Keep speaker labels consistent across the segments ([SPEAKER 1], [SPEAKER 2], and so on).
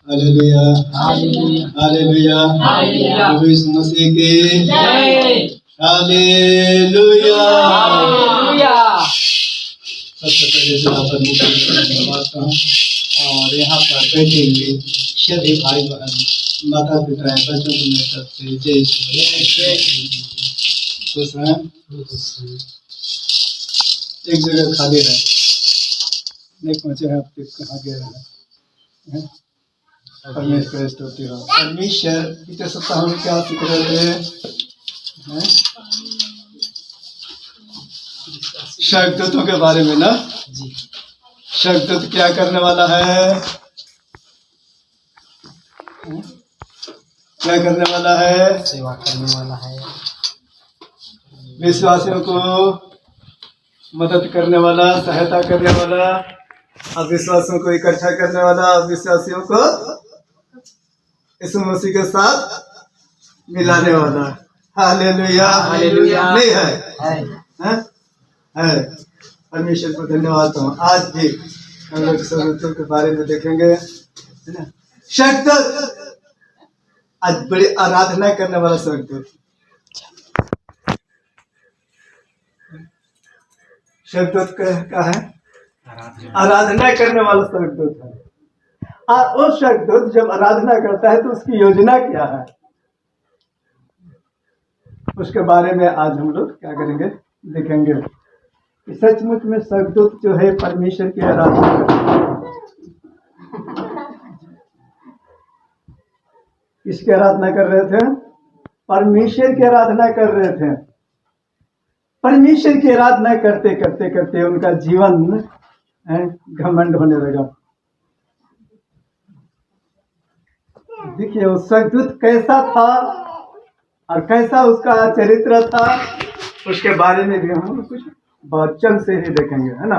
[SPEAKER 1] Hallelujah hallelujah प्रभु यीशु मसीह की hallelujah. सबसे पहले तो परमेश्वर का धन्यवाद कहूं और यहाँ पर बैठे हुए सभी भाई बहन माता पिता बच्चों को मैं सबसे जय यीशु खुश हैं। एक जगह खाली है, नहीं पहुंचे हैं, आप कहाँ गए हैं? परमेश्वर स्तुति हो। परमेश्वर बीते सप्ताह हम क्या सीख रहे थे? शब्दों के बारे में ना। शब्द क्या करने वाला है? क्या करने वाला है?
[SPEAKER 2] सेवा करने वाला है,
[SPEAKER 1] विश्वासियों को मदद करने वाला, सहायता करने वाला, अविश्वासियों को इकट्ठा करने वाला, अविश्वासियों को यीशु मसीह के साथ मिलाने वाला। Hallelujah
[SPEAKER 2] hallelujah.
[SPEAKER 1] नहीं है? है। परमेश्वर को धन्यवाद हूँ। आज भी हम लोग शब्दों के बारे में देखेंगे, है ना? शब्द आज बड़ी आराधना करने वाला शब्द, शब्द क्या है? आराधना करने वाला शब्द है। और वो शब्द जब आराधना करता है तो उसकी योजना क्या है, उसके बारे में आज हम लोग क्या करेंगे, देखेंगे। सचमुच में शब्द जो है परमेश्वर की आराधना करते हैं। किसकी आराधना कर रहे थे? परमेश्वर की आराधना कर रहे थे। परमेश्वर की आराधना करते करते करते उनका जीवन घमंड होने लगा। देखिए वो स्वर्गदूत कैसा था और कैसा उसका चरित्र था, उसके बारे में भी हम कुछ बच्चन से ही देखेंगे, है ना।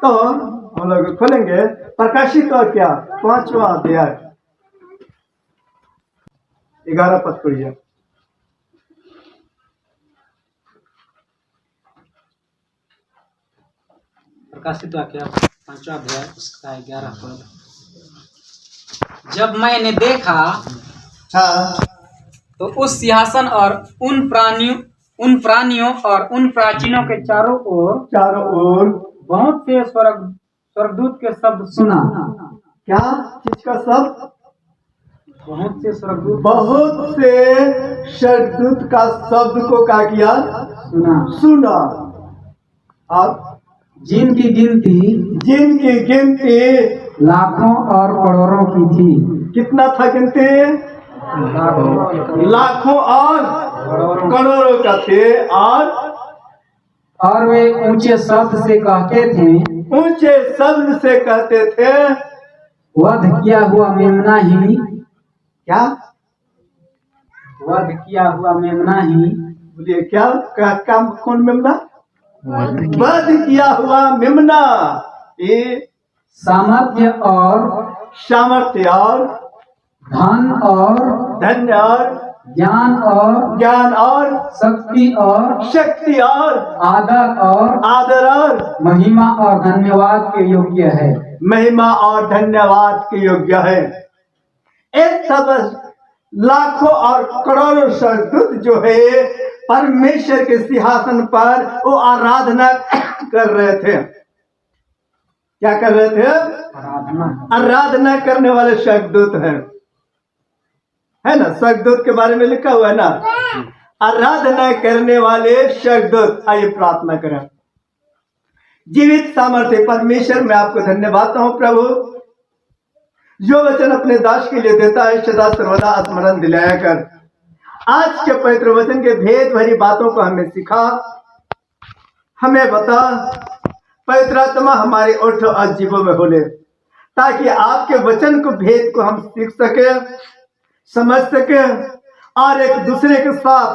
[SPEAKER 1] तो हम लोग खोलेंगे प्रकाशित और क्या 5वां अध्याय 11 पद पढ़िए।
[SPEAKER 2] प्रकाशित वाक्य 5वां अध्याय उसका 11 पद। जब मैंने देखा
[SPEAKER 1] हाँ,
[SPEAKER 2] तो उस सिंहासन और उन प्राणियों और उन प्राचीनों के चारों ओर बहुत से स्वर्गदूत के शब्द सुना।
[SPEAKER 1] क्या चीज का शब्द?
[SPEAKER 2] बहुत से स्वर्गदूत,
[SPEAKER 1] बहुत से स्वर्गदूत का शब्द को क्या किया? सुना। और
[SPEAKER 2] जिनकी
[SPEAKER 1] गिनती
[SPEAKER 2] लाखों और करोड़ों की थी।
[SPEAKER 1] कितना था गिनती? लाखों और करोड़ों का थे। और
[SPEAKER 2] वे ऊंचे शब्द से कहते थे, वध किया हुआ मेमना ही,
[SPEAKER 1] क्या
[SPEAKER 2] वध किया हुआ मेमना ही,
[SPEAKER 1] बोलिए क्या कौन मेमना? वध किया हुआ मेमना, ये
[SPEAKER 2] सामर्थ्य और धन और
[SPEAKER 1] धन्य और ज्ञान और
[SPEAKER 2] शक्ति और आदर और महिमा और धन्यवाद के योग्य है।
[SPEAKER 1] महिमा और धन्यवाद के योग्य है। एक सब लाखों और करोड़ों स्वर्गदूत जो है परमेश्वर के सिंहासन पर वो आराधना कर रहे थे। क्या कर रहे थे? आराधना करने वाले स्वर्गदूत हैं, है ना। स्वर्गदूत के बारे में लिखा हुआ है ना, आराधना करने वाले स्वर्गदूत। आइए प्रार्थना करें। जीवित सामर्थ्य परमेश्वर, मैं आपको धन्यवाद हूँ प्रभु, जो वचन अपने दास के लिए देता है सदा सर्वदा स्मरण दिलाया कर। आज के पवित्र वचन के भेद भरी बातों को हमें सिखा, हमें बता। पवित्र आत्मा हमारे ओठ और जीवों में बोले, ताकि आपके वचन को भेद को हम सीख सके, समझ सके और एक दूसरे के साथ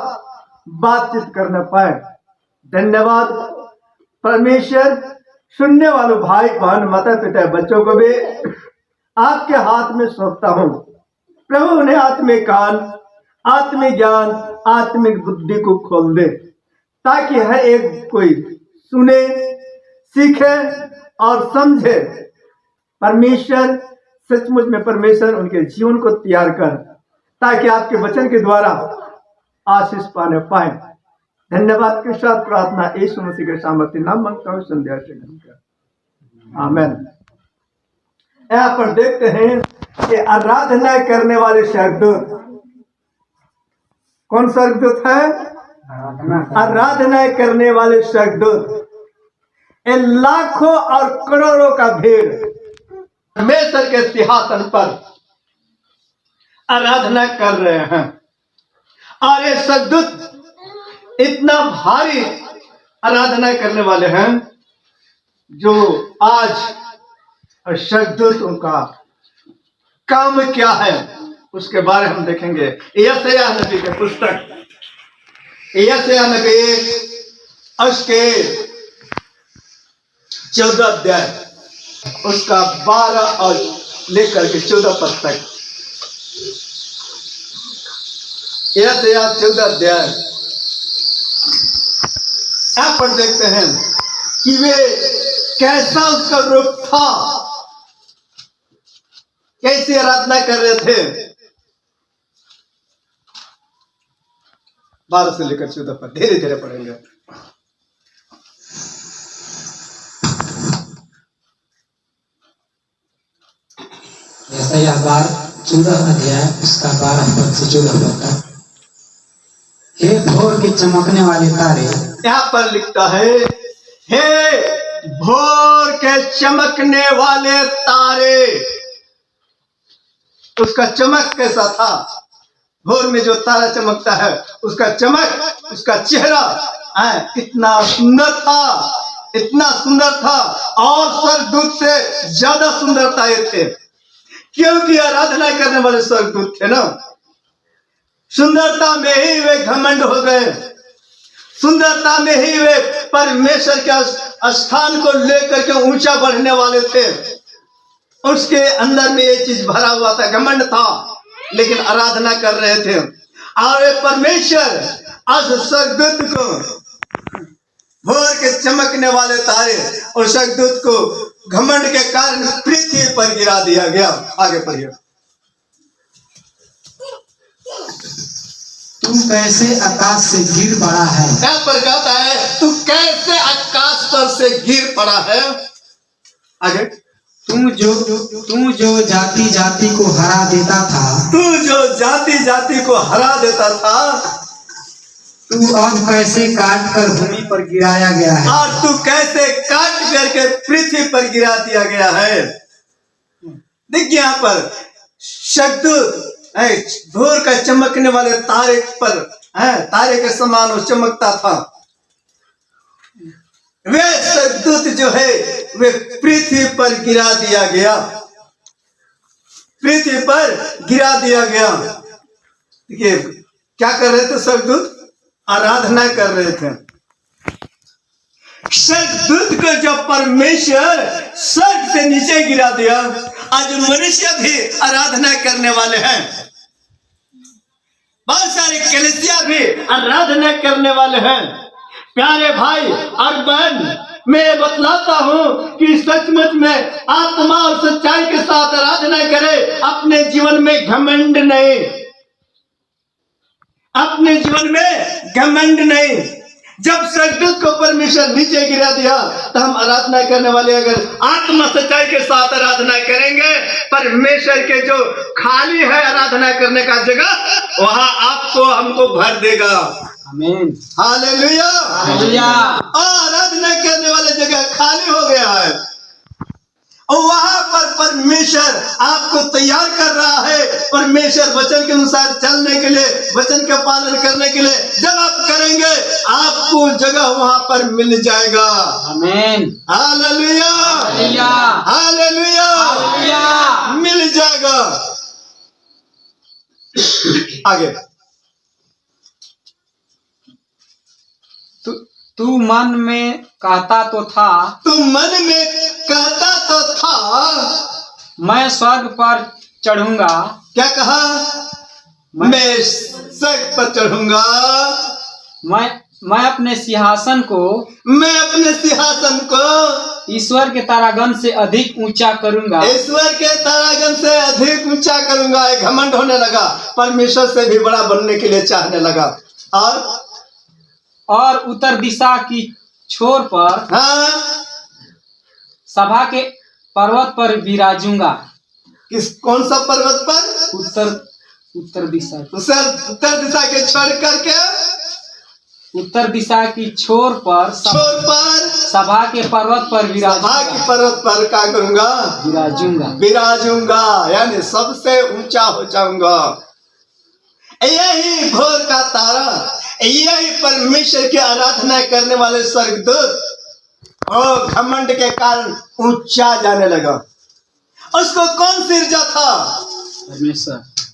[SPEAKER 1] बातचीत करना पाए। धन्यवाद परमेश्वर। सुनने वालों भाई बहन माता पिता बच्चों को भी आपके हाथ में सौंपता हूँ प्रभु। उन्हें आत्मिक कान, आत्मिक ज्ञान, आत्मिक बुद्धि को खोल दे, ताकि हर एक कोई सुने, सीखे और समझे। परमेश्वर सचमुच में परमेश्वर उनके जीवन को तैयार कर, ताकि आपके वचन के द्वारा आशीष पाने पाए। धन्यवाद के साथ प्रार्थना यीशु मसीह के सामर्थ्य नाम मांगता हूँ, संध्या से आमीन। यहाँ पर देखते हैं कि आराधना करने वाले स्वर्गदूत, कौन स्वर्गदूत है? आराधना करने वाले स्वर्गदूत लाखों और करोड़ों का भीड़ परमेश्वर के सिंहासन पर आराधना कर रहे हैं। और ये स्वर्गदूत इतना भारी आराधना करने वाले हैं, जो आज स्वर्गदूतों का काम क्या है उसके बारे में हम देखेंगे। यशायाह नबी के पुस्तक, यशायाह नबी उसके 14 अध्याय, उसका 12 और लेकर के 14 पद तक। यशायाह 14 अध्याय, यहाँ पर देखते हैं कि वे कैसा उसका रूप था, कैसी आराधना कर रहे थे। 12 से लेकर 14 पर धीरे धीरे पढ़ेंगे।
[SPEAKER 3] यशायाह 14 अध्याय उसका 12 पद से 14 पद तक। हे भोर के चमकने वाले तारे,
[SPEAKER 1] यहाँ पर लिखता है, हे भोर के चमकने वाले तारे। उसका चमक कैसा था? भोर में जो तारा चमकता है उसका चमक, उसका चेहरा कितना सुंदर था, इतना सुंदर था। और स्वर्गदूत से ज्यादा सुंदरता ये थे, क्योंकि आराधना करने वाले स्वर्गदूत थे ना। सुंदरता में ही वे घमंड हो गए, सुंदरता में ही वे परमेश्वर के स्थान को लेकर के ऊंचा बढ़ने वाले थे। उसके अंदर में ये चीज भरा हुआ था, घमंड था, लेकिन आराधना कर रहे थे। और परमेश्वर आज स्वर्गदूत को, भोर के चमकने वाले तारे और स्वर्गदूत को घमंड के कारण पृथ्वी पर गिरा दिया गया। आगे पढ़िए।
[SPEAKER 3] तू कैसे आकाश से गिर पड़ा है।
[SPEAKER 1] यहाँ पर कहता है, तू कैसे आकाश पर से गिर पड़ा है। आगे,
[SPEAKER 3] तू जो जाति जाति को हरा देता था,
[SPEAKER 1] तू जो जाति जाति को हरा देता था,
[SPEAKER 3] तू अब कैसे काट कर भूमि पर गिराया गया है।
[SPEAKER 1] और तू कैसे काट करके पृथ्वी पर गिरा दिया गया है। देखिए यहाँ पर स्वर्गदूत भोर का चमकने वाले तारे पर, तारे के समान वो चमकता था। वे स्वर्गदूत जो है वे पृथ्वी पर गिरा दिया गया, पृथ्वी पर गिरा दिया गया। देखिए क्या कर रहे थे स्वर्गदूत? आराधना कर रहे थे। स्वर्गदूत को जब परमेश्वर स्वर्ग से नीचे गिरा दिया, आज मनुष्य भी आराधना करने वाले हैं। बहुत सारे कलीसिया भी आराधना करने वाले हैं। प्यारे भाई और बहन, मैं बतलाता हूं कि सचमुच में आत्मा और सच्चाई के साथ आराधना करें। अपने जीवन में घमंड नहीं, अपने जीवन में घमंड नहीं। जब स्वर्गदूत को परमेश्वर नीचे गिरा दिया, तो हम आराधना करने वाले अगर आत्मा सच्चाई के साथ आराधना करेंगे, परमेश्वर के जो खाली है आराधना करने का जगह, वहां आपको हमको भर देगा।
[SPEAKER 3] आमीन,
[SPEAKER 1] हालेलुया,
[SPEAKER 3] हालेलुया।
[SPEAKER 1] आराधना करने वाले जगह खाली हो गया है, और वहां पर परमेश्वर आपको तैयार कर रहा है। परमेश्वर वचन के अनुसार चलने के लिए, वचन का पालन करने के लिए जब आप करेंगे, आपको जगह वहां पर मिल जाएगा।
[SPEAKER 3] आमीन,
[SPEAKER 1] हालेलुया,
[SPEAKER 3] हालेलुया,
[SPEAKER 1] हालेलुया,
[SPEAKER 3] हालेलुया।
[SPEAKER 1] मिल जाएगा। आगे,
[SPEAKER 2] तू मन में कहता तो था,
[SPEAKER 1] तू मन में कहता तो था,
[SPEAKER 2] मैं स्वर्ग पर चढ़ूंगा।
[SPEAKER 1] क्या कहा? मैं स्वर्ग पर चढ़ूंगा,
[SPEAKER 2] मैं अपने सिंहासन को
[SPEAKER 1] मैं अपने सिंहासन को
[SPEAKER 2] ईश्वर के तारागण से अधिक ऊंचा करूंगा।
[SPEAKER 1] ईश्वर के तारागण से अधिक ऊंचा करूंगा। एक घमंड होने लगा, परमेश्वर से भी बड़ा बनने के लिए चाहने लगा।
[SPEAKER 2] और उत्तर दिशा की छोर पर सभा के पर्वत पर विराजूंगा।
[SPEAKER 1] कौन सा पर्वत पर?
[SPEAKER 2] उत्तर दिशा
[SPEAKER 1] उत्तर दिशा के छोड़ करके
[SPEAKER 2] उत्तर दिशा की छोर पर सभा के पर्वत पर
[SPEAKER 1] सभा के पर्वत पर क्या करूंगा? विराजूंगा, यानी सबसे ऊंचा हो जाऊंगा। यही भोर का तारा, यही परमेश्वर की आराधना करने वाले स्वर्गदूत और घमंड के कारण ऊंचा जाने लगा। उसको कौन सिरजा था?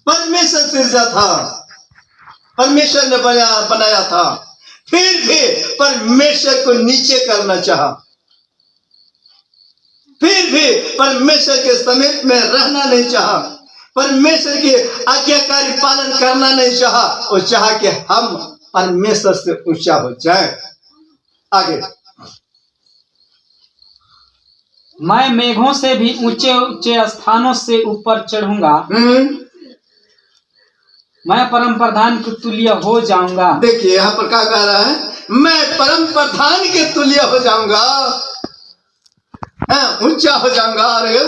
[SPEAKER 1] परमेश्वर सिरजा था, परमेश्वर ने बनाया था। फिर भी परमेश्वर को नीचे करना चाहा, फिर भी परमेश्वर के समीप में रहना नहीं चाहा, परमेश्वर की आज्ञाकारी पालन करना नहीं चाहा। वो चाहा कि हम परमेश्वर से ऊंचा हो जाए। आगे,
[SPEAKER 2] मैं मेघों से भी ऊंचे ऊंचे स्थानों से ऊपर चढ़ूंगा। मैं परम प्रधान के तुल्य हो जाऊंगा।
[SPEAKER 1] देखिए यहाँ पर क्या कह रहा है? मैं परम प्रधान के तुल्य हो जाऊंगा, ऊंचा हो जाऊंगा। अरे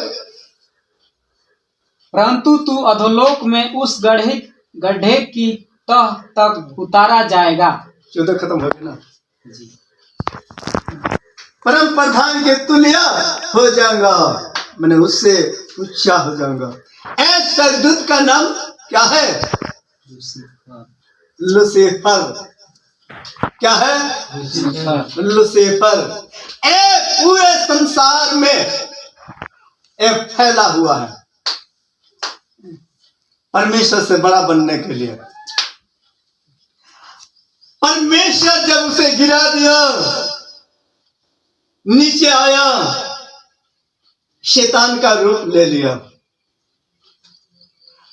[SPEAKER 2] परंतु तू अधोलोक में उस गड्ढे की तह तक उतारा जाएगा।
[SPEAKER 1] 14 खत्म हो गया ना जी। परम प्रधान के तुल्य हो जाऊंगा, मैंने उससे ऊंचा हो जाऊंगा। ऐसे स्वर्गदूत का नाम क्या है? लूसीफर। क्या है? लूसीफर। पूरे संसार में फैला हुआ है परमेश्वर से बड़ा बनने के लिए। परमेश्वर जब उसे गिरा दिया, नीचे आया, शैतान का रूप ले लिया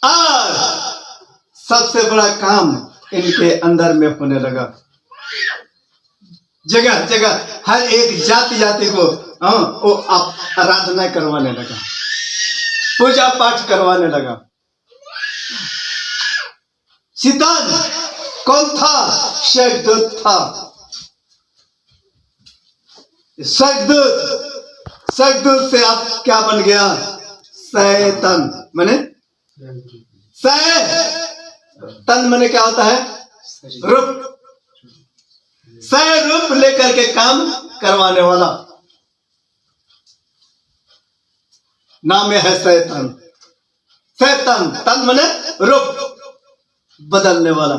[SPEAKER 1] और सबसे बड़ा काम इनके अंदर में होने लगा। जगह जगह हर एक जाति को वो आराधना करवाने लगा, पूजा पाठ करवाने लगा। शैतान कौन था? स्वर्गदूत था। स्वर्गदूत से अब क्या बन गया? शैतान। माने तन माने क्या होता है? रूप। रूप लेकर के काम करवाने वाला नाम है शैतान। शैतान तन माने रूप बदलने वाला।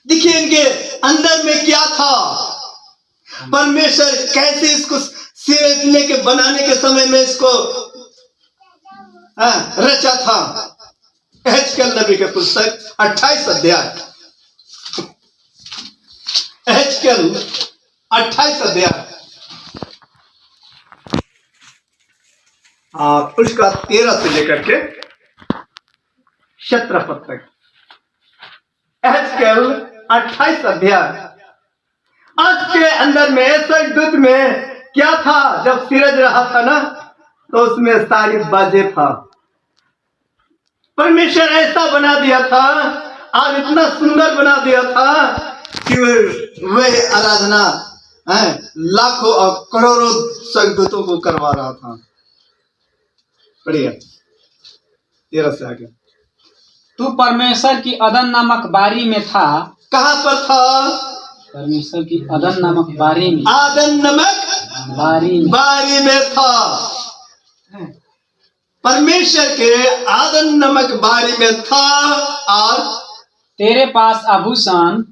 [SPEAKER 1] देखिए इनके अंदर में क्या था? परमेश्वर कैसे इसको सीखने के बनाने के समय में इसको रचा था। एहजकेल नबी के पुस्तक 28 अध्याय, एहजकेल 28 अध्याय उसका 13 से लेकर के 17 पद तक। एहजकेल 28 अध्याय। आज के अंदर में स्वर्गदूत में क्या था? जब सिरज रहा था ना, तो उसमें सारी बाजे था। परमेश्वर ऐसा बना दिया था और इतना सुंदर बना दिया था कि वह आराधना लाखों और करोड़ों स्वर्गदूतों को करवा रहा था। बढ़िया, 13 से आगे।
[SPEAKER 2] तू परमेश्वर की अदन नामक बारी में था।
[SPEAKER 1] कहाँ पर था?
[SPEAKER 2] परमेश्वर की अदन नामक बारी में।
[SPEAKER 1] आदन नमक बारी में था। परमेश्वर के आदन नमक बारी में था। और
[SPEAKER 2] तेरे पास आभूषण,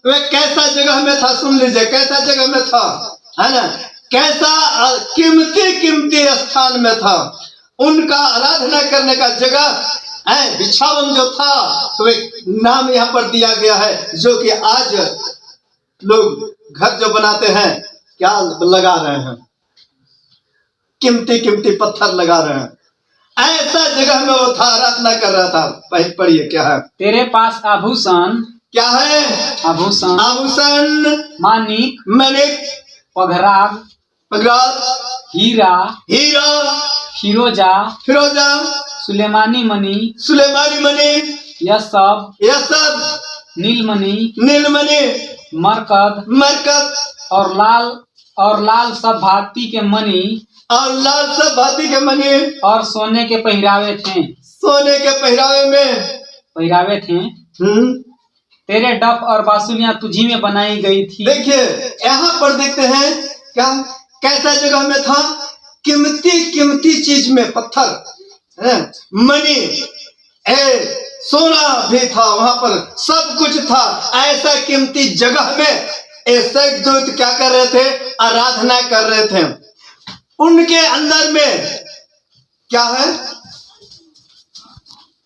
[SPEAKER 1] वह कैसा जगह में था? सुन लीजिए, कैसा जगह में था, है ना? कैसा कीमती स्थान में था। उनका आराधना करने का जगह बिछावन जो था, तो एक नाम यहाँ पर दिया गया है, जो कि आज लोग घर जो बनाते हैं क्या लगा रहे हैं? कीमती पत्थर लगा रहे हैं। ऐसा जगह में वो था, आराधना कर रहा था। पढ़िए क्या है?
[SPEAKER 2] तेरे पास आभूषण,
[SPEAKER 1] क्या है?
[SPEAKER 2] आभूषण
[SPEAKER 1] आभूषण,
[SPEAKER 2] मानिक,
[SPEAKER 1] मणिक,
[SPEAKER 2] पगराग,
[SPEAKER 1] पगरात,
[SPEAKER 2] हीरा,
[SPEAKER 1] हीरा,
[SPEAKER 2] फिरोजा,
[SPEAKER 1] फिरोजा,
[SPEAKER 2] सुलेमानी मणि,
[SPEAKER 1] सुलेमानी मणि,
[SPEAKER 2] यह सब नीलमणि,
[SPEAKER 1] नीलमणि,
[SPEAKER 2] मरकत
[SPEAKER 1] मरकत
[SPEAKER 2] और लाल सब भांति के मणि
[SPEAKER 1] और लाल सब भांति के मणि
[SPEAKER 2] और सोने के पहरावे थे।
[SPEAKER 1] सोने के पहरावे
[SPEAKER 2] थे। तेरे डफ और बांसुरियां तुझी में बनाई गई थी।
[SPEAKER 1] देखिए यहाँ पर देखते हैं क्या कैसा जगह में था, कीमती चीज में पत्थर, मणि, सोना भी था, वहां पर सब कुछ था। ऐसा कीमती जगह में स्वर्गदूत क्या कर रहे थे? आराधना कर रहे थे। उनके अंदर में क्या है?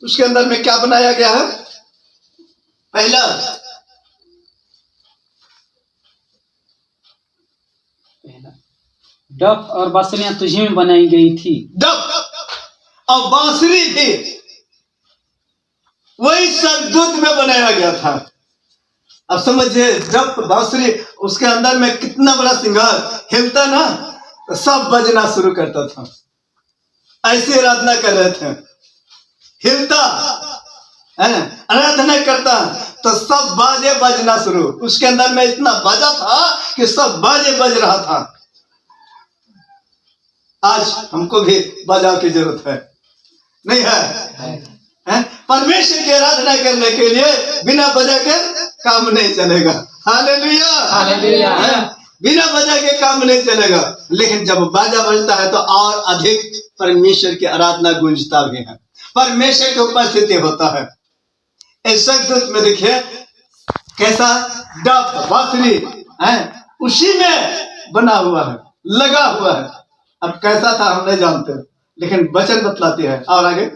[SPEAKER 1] उसके अंदर में क्या बनाया गया है? पहला
[SPEAKER 2] डफ और बांसुरियां तुझी में बनाई गई थी।
[SPEAKER 1] डफ और बांसुरी भी वही स्वर्गदूत में बनाया गया था। अब समझिए, डफ बांसुरी, उसके अंदर में कितना बड़ा श्रृंगार हिलता ना, तो सब बजना शुरू करता था। ऐसे आराधना कर रहे थे, हिलता आराधना करता तो सब बाजे बजना शुरू। उसके अंदर में इतना बाजा था कि सब बाजे बज रहा था। आज हमको भी बाजा की जरूरत है, नहीं है? परमेश्वर की आराधना करने के लिए बिना बजा के काम नहीं चलेगा। Hallelujah, hallelujah. बिना बजा के काम नहीं चलेगा, लेकिन जब बाजा बजता है तो और अधिक परमेश्वर की आराधना गूंजता भी है, परमेश्वर की उपस्थिति होता है। इस स्वर्गदूत में देखिए कैसा डफ बांसुरी है, उसी में बना हुआ है, लगा हुआ है। अब कैसा था हम नहीं जानते, लेकिन वचन बतलाती है। और आगे,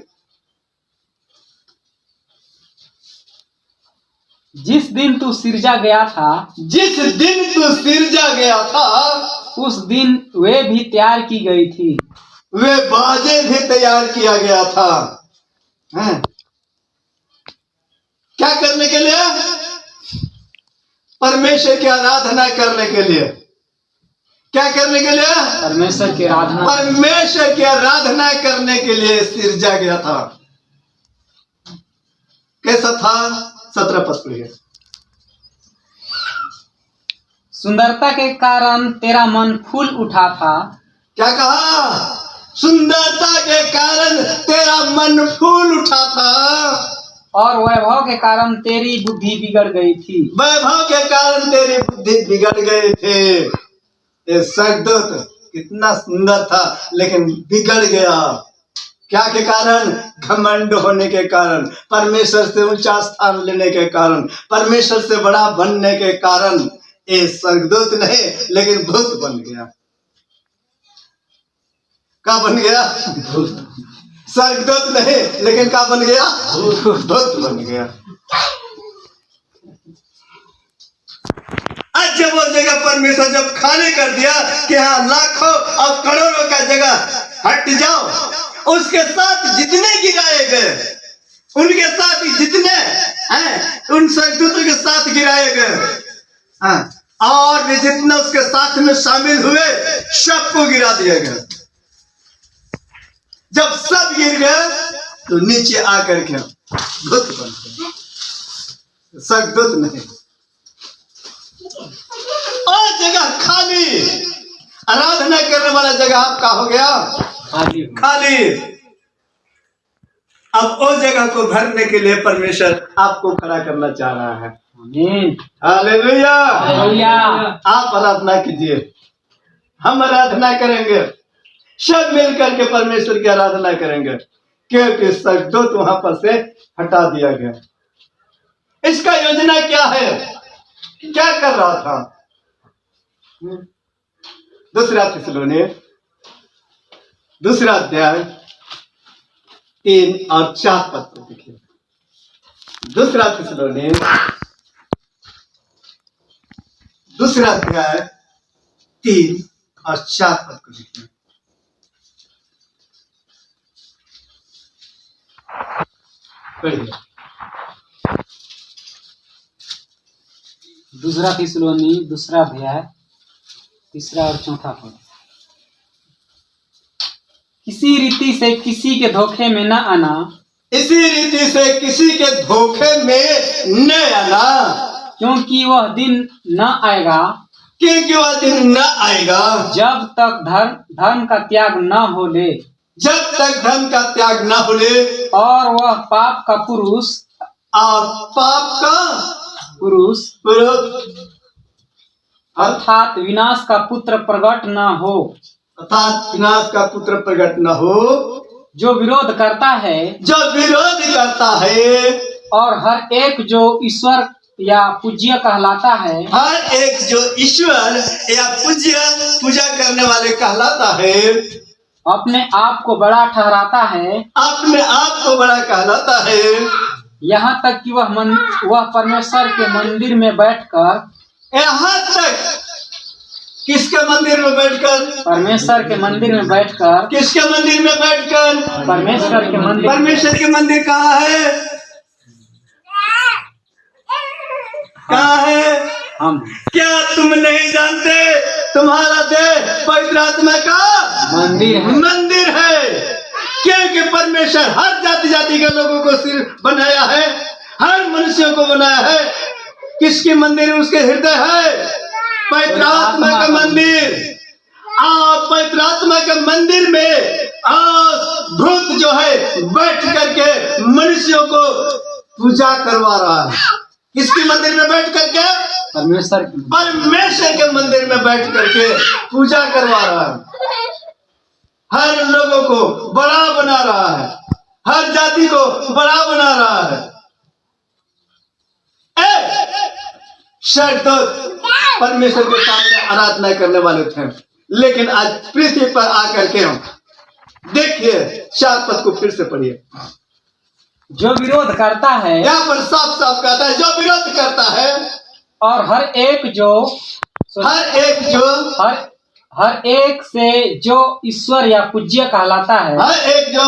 [SPEAKER 2] जिस दिन तू सिरजा गया था,
[SPEAKER 1] जिस दिन तू सिरजा गया था,
[SPEAKER 2] उस दिन वे भी तैयार की गई थी,
[SPEAKER 1] वे बाजे भी तैयार किया गया था। क्या करने के लिए? परमेश्वर की आराधना करने के लिए। क्या करने के लिए?
[SPEAKER 2] परमेश्वर की आराधना,
[SPEAKER 1] परमेश्वर की आराधना करने के लिए सिरजा गया था। कैसा था? 17 पद पढ़िए।
[SPEAKER 2] सुंदरता के कारण तेरा मन फूल उठा था।
[SPEAKER 1] क्या कहा? सुंदरता के कारण तेरा मन फूल उठा था,
[SPEAKER 2] और वैभव के कारण तेरी बुद्धि बिगड़ गई थी।
[SPEAKER 1] वैभव के कारण तेरी बुद्धि बिगड़ गई थी। ये स्वर्गदूत कितना सुंदर था, लेकिन बिगड़ गया। क्या के कारण? घमंड होने के कारण, परमेश्वर से ऊंचा स्थान लेने के कारण, परमेश्वर से बड़ा बनने के कारण ये स्वर्गदूत नहीं लेकिन भूत बन गया। क्या बन गया? स्वर्गदूत नहीं लेकिन क्या बन गया? भूत बन गया। आज जब वो जगह परमेश्वर जब खाली कर दिया कि हाँ लाखों और करोड़ों का जगह हट जाओ, उसके साथ जितने गिराए गए, उनके साथ जितने हैं, उन स्वर्गदूतों के साथ गिराए गए, और भी जितना उसके साथ में शामिल हुए सबको गिरा दिया गया। जब सब गिर गए तो नीचे आकर के भूत बन गए, स्वर्गदूत नहीं। और जगह खाली, आराधना करने वाला जगह आपका हो गया खाली। अब उस जगह को भरने के लिए परमेश्वर आपको खड़ा करना चाह रहा है। Hallelujah, hallelujah. आप आराधना कीजिए, हम आराधना करेंगे, सब मिलकर के परमेश्वर की आराधना करेंगे, क्योंकि स्वर्गदूत वहां पर से हटा दिया गया। इसका योजना क्या है? क्या कर रहा था? दूसरा थिस्सलुनी, दूसरा अध्याय 3 और 4 पद को देखिए। दूसरा थिस्सलुनी, दूसरा अध्याय 3 और 4 पद को देखिए। पढ़िए।
[SPEAKER 2] दूसरा थिस्सलुनी, दूसरा अध्याय 3 और 4 पद। किसी रीति से किसी के धोखे में न आना,
[SPEAKER 1] इसी रीति से किसी के धोखे में न आना,
[SPEAKER 2] क्योंकि वह दिन न आएगा
[SPEAKER 1] क्योंकि वह दिन न आएगा
[SPEAKER 2] जब तक धर्म का त्याग न हो ले,
[SPEAKER 1] जब तक धर्म का त्याग न हो ले,
[SPEAKER 2] और वह पाप का पुरुष
[SPEAKER 1] और पाप का
[SPEAKER 2] पुरुष
[SPEAKER 1] पुरुष
[SPEAKER 2] अर्थात विनाश का पुत्र प्रकट न हो,
[SPEAKER 1] अर्थात विनाश का पुत्र प्रकट न हो,
[SPEAKER 2] जो विरोध करता है
[SPEAKER 1] जो विरोध करता है,
[SPEAKER 2] और हर एक जो ईश्वर या पूज्य कहलाता है,
[SPEAKER 1] हर एक जो ईश्वर या पूजा करने वाले कहलाता है,
[SPEAKER 2] अपने आप को बड़ा ठहराता है,
[SPEAKER 1] अपने आप को बड़ा कहलाता है,
[SPEAKER 2] यहाँ तक कि वह परमेश्वर के मंदिर में बैठकर,
[SPEAKER 1] यहाँ तक किसके मंदिर में बैठकर,
[SPEAKER 2] परमेश्वर के मंदिर में बैठकर,
[SPEAKER 1] किसके मंदिर में बैठकर,
[SPEAKER 2] परमेश्वर के मंदिर,
[SPEAKER 1] परमेश्वर के मंदिर कहाँ है, कहाँ है?
[SPEAKER 2] हम
[SPEAKER 1] क्या तुम नहीं जानते तुम्हारा देह पवित्र आत्मा का मंदिर है? क्योंकि परमेश्वर हर जाति जाति के लोगों को सिर्फ बनाया है, हर मनुष्यों को बनाया है। किसके मंदिर में? उसके हृदय है, पवित्र आत्मा का मंदिर। और पवित्र आत्मा के मंदिर में भूत जो है बैठ करके मनुष्यों को पूजा करवा रहा है। किसके मंदिर में बैठ करके? परमेश्वर के मंदिर में बैठ करके पूजा करवा रहा है। हर लोगों को बड़ा बना रहा है, हर जाति को बड़ा बना रहा है। स्वर्गदूत परमेश्वर के सामने आराधना करने वाले थे, लेकिन आज पृथ्वी पर आकर के हम देखिए, 4 पद को फिर से पढ़िए।
[SPEAKER 2] जो विरोध करता है,
[SPEAKER 1] यहाँ पर साफ साफ कहता है, जो विरोध करता है,
[SPEAKER 2] और हर एक से जो ईश्वर या पूज्य कहलाता है,
[SPEAKER 1] हर एक जो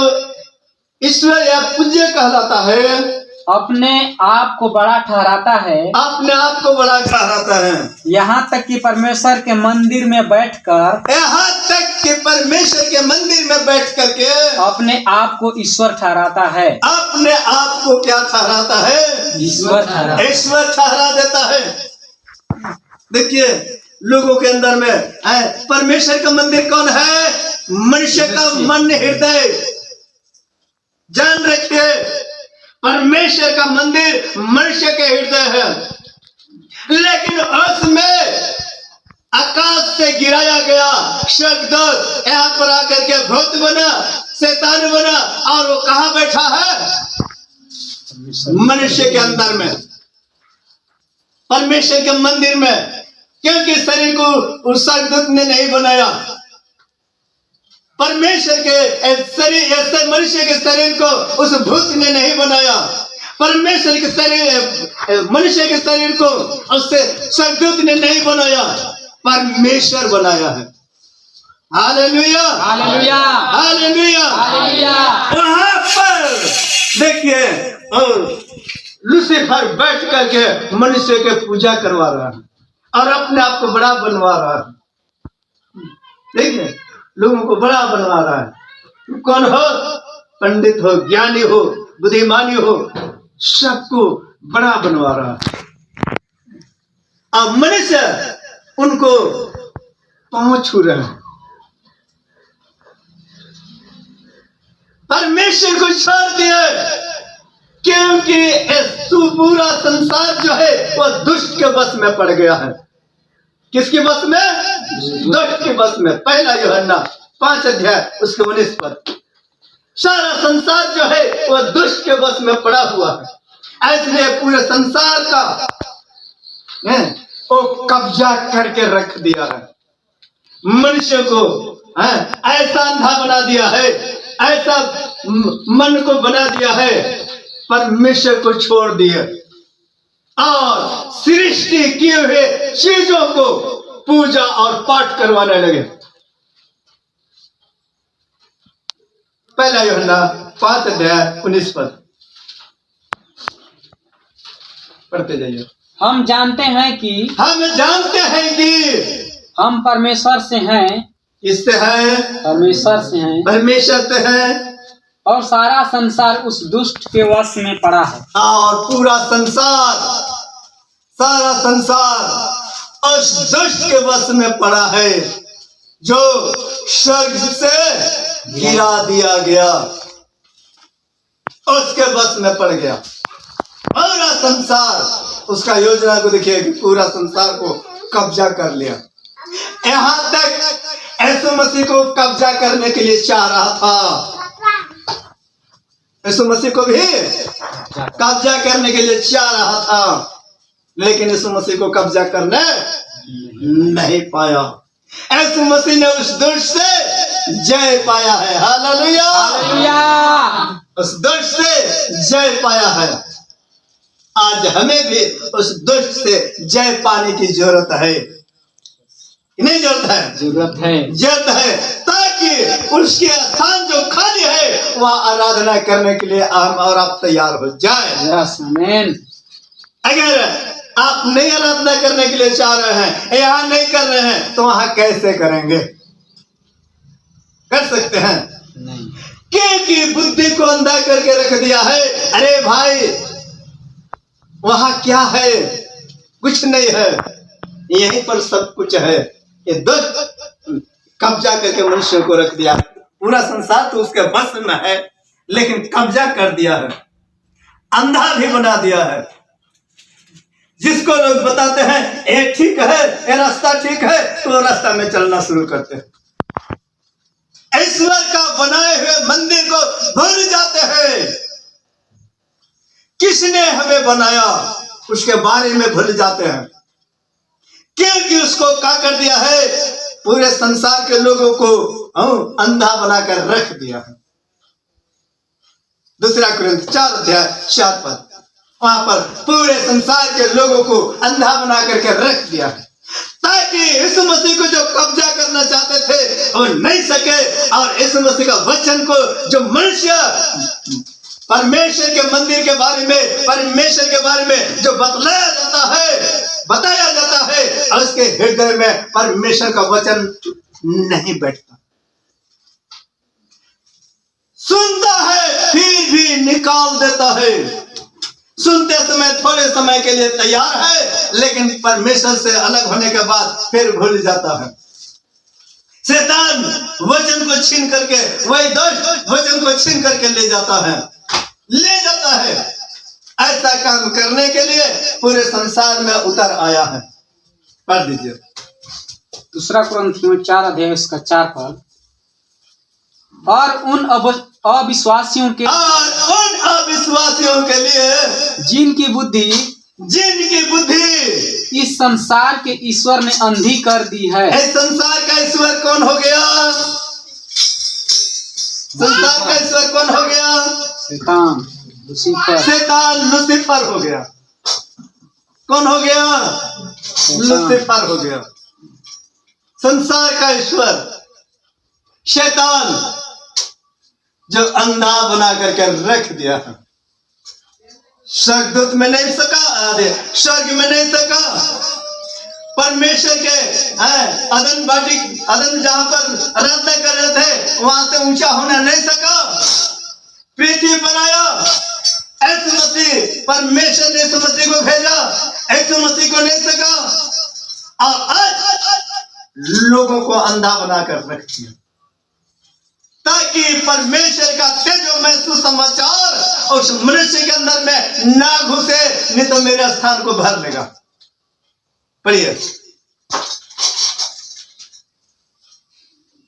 [SPEAKER 1] ईश्वर या पूज्य कहलाता है,
[SPEAKER 2] अपने आप को बड़ा ठहराता है,
[SPEAKER 1] अपने आप को बड़ा ठहराता है।
[SPEAKER 2] यहाँ तक कि परमेश्वर के मंदिर में बैठकर,
[SPEAKER 1] यहाँ तक कि परमेश्वर के मंदिर में बैठ करके
[SPEAKER 2] अपने आप को ईश्वर ठहराता है।
[SPEAKER 1] अपने आप को क्या ठहराता है? ईश्वर ठहरा देता है। देखिए, लोगों के अंदर में है परमेश्वर का मंदिर कौन है? मनुष्य का मन हृदय। जान रखिए, परमेश्वर का मंदिर मनुष्य के हृदय है, लेकिन उसमें आकाश से गिराया गया स्वर्गदूत यहाँ पर आकर के भूत बना, शैतान बना, और वो कहाँ बैठा है? मनुष्य के अंदर में, परमेश्वर के मंदिर में। क्योंकि शरीर को उस स्वर्गदूत ने नहीं बनाया, परमेश्वर के शरीर, ऐसे मनुष्य के शरीर को उस भूत ने नहीं बनाया। परमेश्वर के शरीर, मनुष्य के शरीर को उससे स्वर्गदूत ने नहीं बनाया, परमेश्वर बनाया है। Hallelujah, hallelujah, hallelujah, hallelujah. वहां पर देखिए, और लूसीफर बैठ करके मनुष्य के पूजा करवा रहा है और अपने आप को बड़ा बनवा रहा है। देखिए, लोगों को बड़ा बनवा रहा है। कौन हो? पंडित हो, ज्ञानी हो, बुद्धिमानी हो, सबको बड़ा बनवा रहा है। अब मनुष्य उनको पांव छू रहे हैं। परमेश्वर को छोड़ दिए, क्योंकि पूरा संसार जो है वह दुष्ट के बस में पड़ गया है। किसके बस में? दुष्ट के बस में। 1 यूहन्ना 5 अध्याय उसके 19 पद। सारा संसार जो है वह दुष्ट के बस में पड़ा हुआ है। इसलिए पूरे संसार का वो कब्जा करके रख दिया है। मनुष्य को ऐसा अंधा बना दिया है, ऐसा मन को बना दिया है, परमेश्वर को छोड़ दिए और सृष्टि किए हुए चीजों को पूजा और पाठ करवाने लगे। 1 यूहन्ना 5 अध्याय 19 पद पढ़ते जाइए।
[SPEAKER 2] हम जानते हैं कि
[SPEAKER 1] हम परमेश्वर से हैं, किससे है?
[SPEAKER 2] परमेश्वर से हैं
[SPEAKER 1] परमेश्वर से है।
[SPEAKER 2] और सारा संसार उस दुष्ट के वश में पड़ा है।
[SPEAKER 1] और पूरा संसार, सारा संसार उस दुष्ट के वश में पड़ा है जो स्वर्ग से गिरा दिया गया, उसके वश में पड़ गया। पूरा संसार, उसका योजना को देखिए कि पूरा संसार को कब्जा कर लिया। यहाँ तक यीशु मसीह को कब्जा करने के लिए चाह रहा था, यीशु मसीह को भी कब्जा करने के लिए चाह रहा था, लेकिन यीशु मसीह को कब्जा करने नहीं पाया। यीशु मसीह ने उस दुष्ट से जय पाया है। Hallelujah,
[SPEAKER 2] hallelujah.
[SPEAKER 1] उस दुष्ट से जय पाया है। आज हमें भी उस दुष्ट से जय पाने की जरूरत है, नहीं जरूरत है? जरूरत है, ताकि उसके स्थान जो खाली है वह आराधना करने के लिए हम और आप तैयार हो जाए।
[SPEAKER 2] आमीन।
[SPEAKER 1] अगर आप नहीं आराधना करने के लिए चाह रहे हैं, यहाँ नहीं कर रहे हैं, तो वहां कैसे करेंगे? कर सकते हैं
[SPEAKER 2] नहीं,
[SPEAKER 1] क्योंकि बुद्धि को अंधा करके रख दिया है। अरे भाई, वहां क्या है? कुछ नहीं है, यहीं पर सब कुछ है। ये दुष्ट कब्जा करके मनुष्य को रख दिया। पूरा संसार तो उसके बस में है, लेकिन कब्जा कर दिया है, अंधा भी बना दिया है। जिसको लोग बताते हैं ये ठीक है, ये रास्ता ठीक है, तो वो रास्ता में चलना शुरू करते हैं। ईश्वर का बनाए हुए मंदिर को भूल जाते हैं। किसने हमें बनाया उसके बारे में भूल जाते हैं, क्योंकि उसको क्या कर दिया है? पूरे संसार के लोगों को अंधा बनाकर रख दिया है। दूसरा कुरिन्थ 4:4 वहां पर पूरे संसार के लोगों को अंधा बना करके रख दिया है, ताकि यीशु मसीह को जो कब्जा करना चाहते थे वो नहीं सके। और यीशु मसीह का वचन को जो मनुष्य परमेश्वर के मंदिर के बारे में, परमेश्वर के बारे में जो बताया जाता है, और उसके हृदय में परमेश्वर का वचन नहीं बैठता। सुनता है फिर भी निकाल देता है। सुनते समय थोड़े समय के लिए तैयार है, लेकिन परमेश्वर से अलग होने के बाद फिर भूल जाता है। शैतान वचन को छीन करके, वही दुष्ट वचन को छीन करके ले जाता है। ऐसा काम करने के लिए पूरे संसार में उतर आया है। पढ़ दीजिए
[SPEAKER 2] दूसरा कुरिन्थियों 4:4 और उन अविश्वासियों के
[SPEAKER 1] लिए
[SPEAKER 2] जिनकी बुद्धि इस संसार के ईश्वर ने अंधी कर दी है।
[SPEAKER 1] इस संसार का ईश्वर कौन हो गया? संसार का ईश्वर कौन हो गया? शैतान लूसीफर हो गया। कौन हो गया? लूसीफर हो गया। संसार का ईश्वर शैतान, जो अंधा बना करके रख दिया है। स्वर्गदूत में नहीं सका, स्वर्ग में नहीं सका। परमेश्वर के अदन जहां पर आराधना कर रहे थे, वहां से ऊंचा होना नहीं सका। पृथ्वी पर आया यीशु मसीह, परमेश्वर ने यीशु मसीह को भेजा, यीशु मसीह को नहीं सका। और आज लोगों को अंधा बनाकर रख दिया, ताकि परमेश्वर का तेजोमय सुसमाचार उस मनुष्य के अंदर में ना घुसे, नहीं तो मेरे स्थान को भर लेगा। पढ़िए।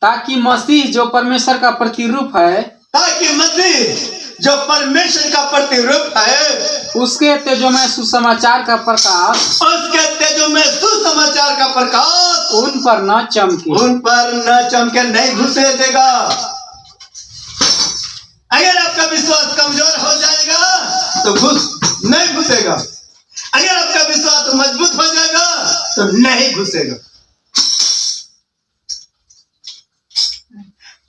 [SPEAKER 2] ताकि मसीह जो परमेश्वर का प्रतिरूप है,
[SPEAKER 1] ताकि मसीह जो परमेश्वर का प्रतिरूप है,
[SPEAKER 2] उसके तेजोमय सुसमाचार का प्रकाश,
[SPEAKER 1] उसके तेजोमय सुसमाचार का प्रकाश
[SPEAKER 2] उन पर न चमके,
[SPEAKER 1] नहीं घुसे देगा। अगर आपका विश्वास कमजोर हो जाएगा तो नहीं घुसेगा। अगर आपका विश्वास मजबूत हो जाएगा तो नहीं घुसेगा।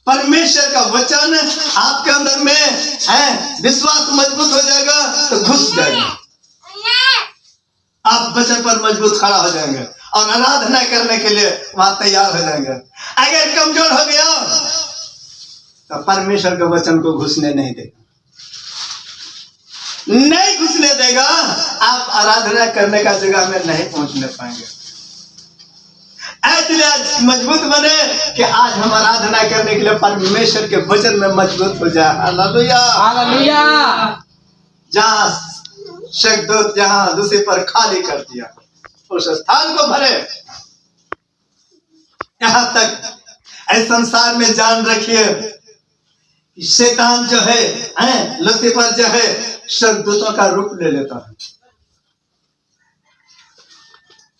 [SPEAKER 1] परमेश्वर का वचन आपके अंदर में है, विश्वास मजबूत हो जाएगा तो घुस जाएगा। आप वचन पर मजबूत खड़ा हो जाएंगे और आराधना करने के लिए वहां तैयार हो जाएंगे। अगर कमजोर हो गया तो परमेश्वर के वचन को घुसने नहीं देगा, नहीं घुसने देगा। आप आराधना करने का जगह में नहीं पहुंचने पाएंगे। इसलिए आज मजबूत बने कि आज हम आराधना करने के लिए परमेश्वर के वचन में मजबूत हो जाए। Hallelujah,
[SPEAKER 2] hallelujah.
[SPEAKER 1] जहां शगदूत जहां दूसरे पर खाली कर दिया, उस स्थान को भरे। यहां तक इस संसार में जान रखिए कि शैतान जो है लूसीफर जो है शगदूतों का रूप ले लेता है।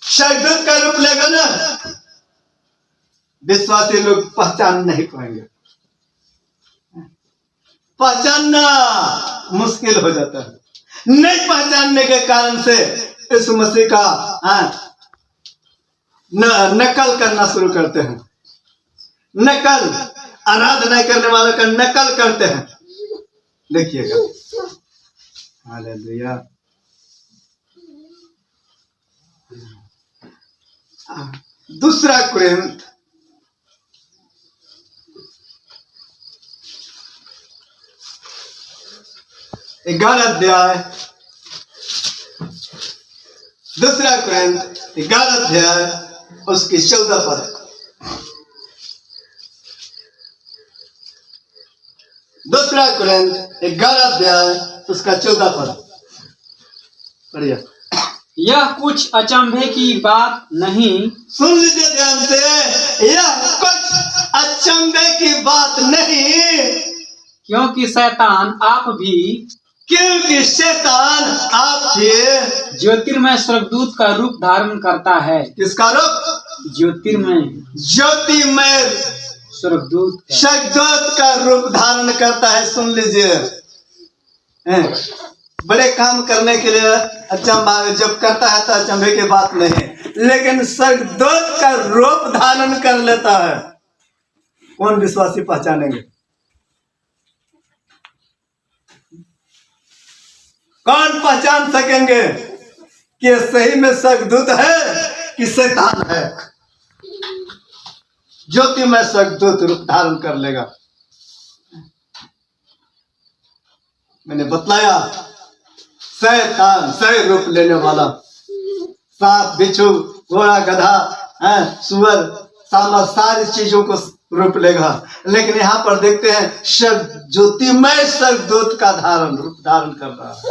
[SPEAKER 1] शगदूत का रूप लेगा ना, विश्वासी लोग पहचान नहीं पाएंगे, पहचानना मुश्किल हो जाता है। नहीं पहचानने के कारण से इस मसीह का नकल करना शुरू करते हैं। नकल, आराधना करने वालों का नकल करते हैं। देखिएगा, हालेलुया। दूसरा कुरिन्थ 11 अध्याय, दूसरा कुरिन्थ 11 अध्याय उसकी 14 पद। दूसरा कुरिन्थ 11 अध्याय उसका 14 पद पढ़िए।
[SPEAKER 2] यह कुछ अचंभे की बात नहीं,
[SPEAKER 1] सुन लीजिए ध्यान से, यह कुछ अचंभे की बात नहीं,
[SPEAKER 2] क्योंकि शैतान आप भी ज्योतिर्मय स्वर्गदूत का रूप धारण करता है।
[SPEAKER 1] किसका रूप? ज्योतिर्मय स्वर्गदूत का रूप धारण करता है। सुन लीजिए, बड़े काम करने के लिए अचंभा जब करता है तो अचंभे की बात नहीं, लेकिन स्वर्गदूत का रूप धारण कर लेता है। कौन विश्वासी पहचानेंगे? कौन पहचान सकेंगे कि सही में स्वर्गदूत है कि शैतान है? ज्योतिर्मय स्वर्गदूत रूप धारण कर लेगा। मैंने बतलाया, शैतान सही रूप लेने वाला, सांप, बिच्छू, घोड़ा, गधा, सुअर, सांबा, सारी चीजों को रूप लेगा। लेकिन यहाँ पर देखते हैं ज्योतिर्मय स्वर्गदूत का रूप धारण कर रहा है।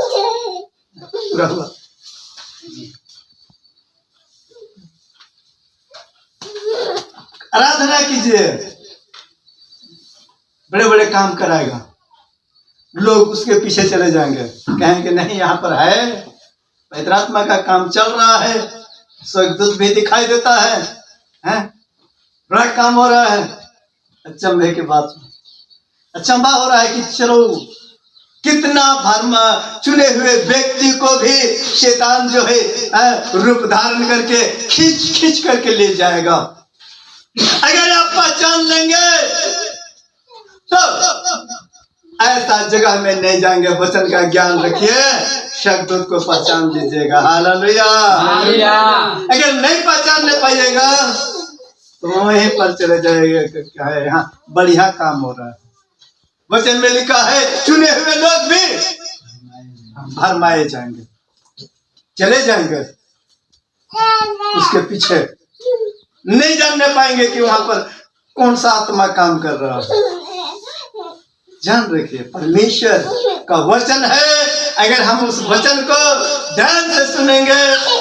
[SPEAKER 1] आराधना कीजिए, बड़े बड़े काम कराएगा। लोग उसके पीछे चले जाएंगे, कहेंगे नहीं यहाँ पर है, पवित्र आत्मा का काम चल रहा है, स्वर्गदूत भी दिखाई देता है, बड़ा काम हो रहा है। अचंभे के बाद अचंभा हो रहा है कि चलो कितना भरमा चुने हुए व्यक्ति को भी शैतान जो है रूप धारण करके खींच करके ले जाएगा। अगर आप पहचान लेंगे तो ऐसा जगह में नहीं जाएंगे। वचन का ज्ञान रखिए, शगदूत को पहचान लीजिएगा। हालेलुया। अगर नहीं पहचानने पाइएगा तो वहीं पर चले जाएगा। क्या है, यहाँ बढ़िया काम हो रहा है। वचन में लिखा है चुने हुए लोग भी भरमाए जाएंगे, चले जाएंगे उसके पीछे, नहीं जानने पाएंगे कि वहां पर कौन सा आत्मा काम कर रहा है। ध्यान रखिए, परमेश्वर का वचन है। अगर हम उस वचन को ध्यान से सुनेंगे,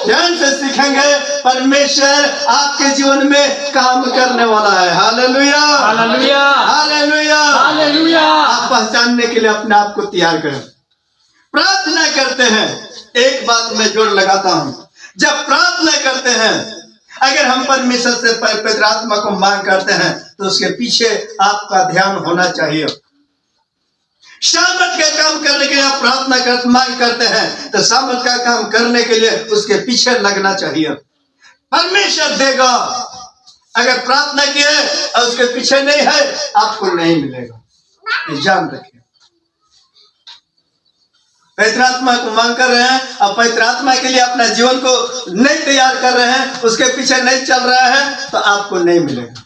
[SPEAKER 1] ध्यान से सीखेंगे, परमेश्वर आपके जीवन में काम करने वाला है। Hallelujah,
[SPEAKER 2] hallelujah,
[SPEAKER 1] hallelujah,
[SPEAKER 2] hallelujah.
[SPEAKER 1] आप पहचानने के लिए अपने आप को तैयार करें। प्रार्थना करते हैं, एक बात मैं जोर लगाता हूं, जब प्रार्थना करते हैं, अगर हम परमेश्वर से पवित्र आत्मा को मांग करते हैं तो उसके पीछे आपका ध्यान होना चाहिए। सामर्थ का काम करने के लिए आप प्रार्थना मांग करते हैं तो सामर्थ का काम करने के लिए उसके पीछे लगना चाहिए। परमेश्वर देगा। अगर प्रार्थना किए और उसके पीछे नहीं है, आपको नहीं मिलेगा, ये जान रखिए। पवित्र आत्मा को मांग कर रहे हैं और पवित्र आत्मा के लिए अपना जीवन को नहीं तैयार कर रहे हैं, उसके पीछे नहीं चल रहा है, तो आपको नहीं मिलेगा।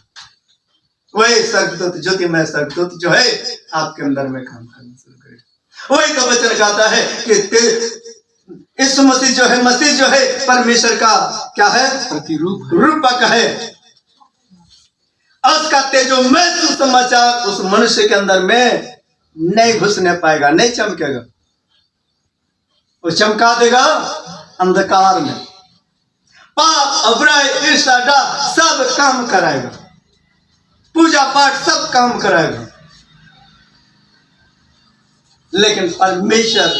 [SPEAKER 1] वही स्वर्गदूत, ज्योतिमय स्वर्गदूत जो है आपके अंदर में काम करना शुरू करेगा। वही तो वचन कहता है कि यीशु मसीह जो है परमेश्वर का क्या है, रूपक है। उसका तेजोमय सुसमाचार उस मनुष्य के अंदर में नहीं घुसने पाएगा, नहीं चमकेगा। वो चमका देगा अंधकार में, पाप, अबुराई, ईर्ष्या, डाह सब काम कराएगा, पूजा पाठ सब काम कराएगा। लेकिन परमेश्वर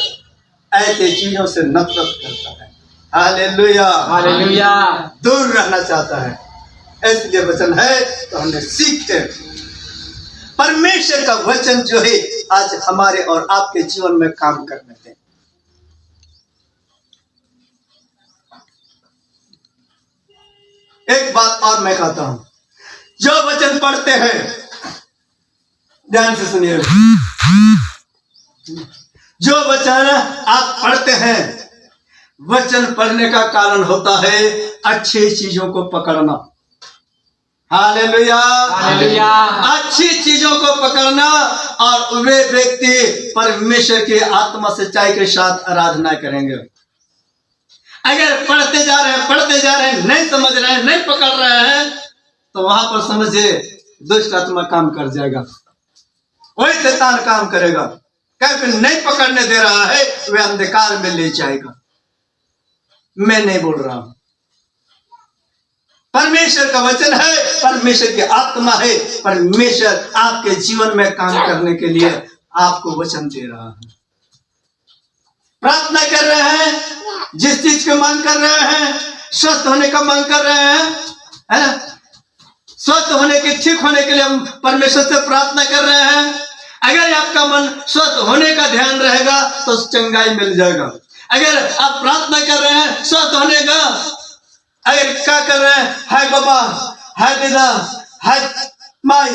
[SPEAKER 1] ऐसे चीजों से नफरत करता है। Hallelujah,
[SPEAKER 2] hallelujah.
[SPEAKER 1] दूर रहना चाहता है। इसलिए वचन है तो हमने सीखे। परमेश्वर का वचन जो है आज हमारे और आपके जीवन में काम करने दें। एक बात और मैं कहता हूं, जो वचन पढ़ते हैं, ध्यान से सुनिए, जो वचन आप पढ़ते हैं, वचन पढ़ने का कारण होता है अच्छी चीजों को पकड़ना। Hallelujah,
[SPEAKER 2] hallelujah.
[SPEAKER 1] अच्छी चीजों को पकड़ना, और वे व्यक्ति परमेश्वर की आत्मा सच्चाई के साथ आराधना करेंगे। अगर पढ़ते जा रहे हैं, नहीं समझ रहे हैं, नहीं पकड़ रहे हैं, तो वहां पर समझिए दुष्ट आत्मा काम कर जाएगा, वही शैतान काम करेगा। क्योंकि नहीं पकड़ने दे रहा है, वे अंधकार में ले जाएगा। मैं नहीं बोल रहा हूं, परमेश्वर का वचन है, परमेश्वर की आत्मा है, परमेश्वर आपके जीवन में काम करने के लिए आपको वचन दे रहा है। प्रार्थना कर रहे हैं, जिस चीज की मांग कर रहे हैं, स्वस्थ होने का मांग कर रहे हैं, है ना? स्वस्थ होने के, ठीक होने के लिए हम परमेश्वर से प्रार्थना कर रहे हैं। अगर आपका मन स्वस्थ होने का ध्यान रहेगा तो चंगाई मिल जाएगा। अगर आप प्रार्थना कर रहे हैं स्वस्थ होने का, अगर क्या कर रहे हैं, हाय बाबा, हाय दीदा, हाय माई,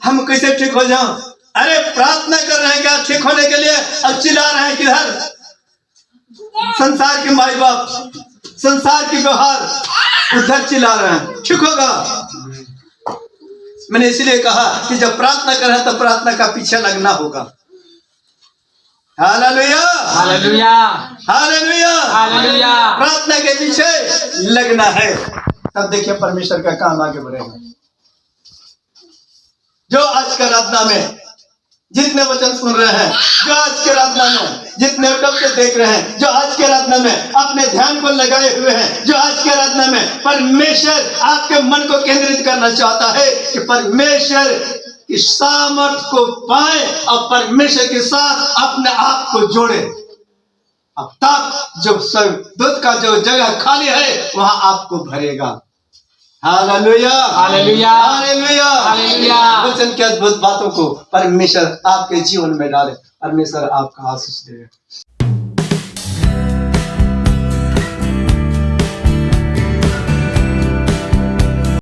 [SPEAKER 1] हम कैसे ठीक हो जाऊं, अरे प्रार्थना कर रहे हैं क्या ठीक होने के लिए? अब चिल्ला रहे हैं किधर? संसार के माई बाप, संसार की व्यवहार, उधर चिल्ला रहे हैं, ठीक होगा। मैंने इसलिए कहा कि जब प्रार्थना कर रहे हैं तो प्रार्थना का पीछे लगना होगा। Hallelujah,
[SPEAKER 2] hallelujah,
[SPEAKER 1] hallelujah,
[SPEAKER 2] hallelujah.
[SPEAKER 1] प्रार्थना के पीछे लगना है, तब देखिए परमेश्वर का काम आगे बढ़ेगा। जो आज के आराधना में जितने वचन सुन रहे हैं, जो आज के आराधना में जितने यूट्यूब से देख रहे हैं, जो आज के आराधना में अपने ध्यान को लगाए हुए हैं, जो आज के आराधना में परमेश्वर आपके मन को केंद्रित करना चाहता है कि परमेश्वर की सामर्थ को पाए और परमेश्वर के साथ अपने आप को जोड़े। अब तक जो स्वर्गदूत का जो जगह खाली है वहां आपको भरेगा। Hallelujah,
[SPEAKER 2] hallelujah,
[SPEAKER 1] hallelujah,
[SPEAKER 2] hallelujah.
[SPEAKER 1] वचन के अद्भुत बातों को परमेश्वर आपके जीवन में डाले। परमेश्वर आपका आशीष दे।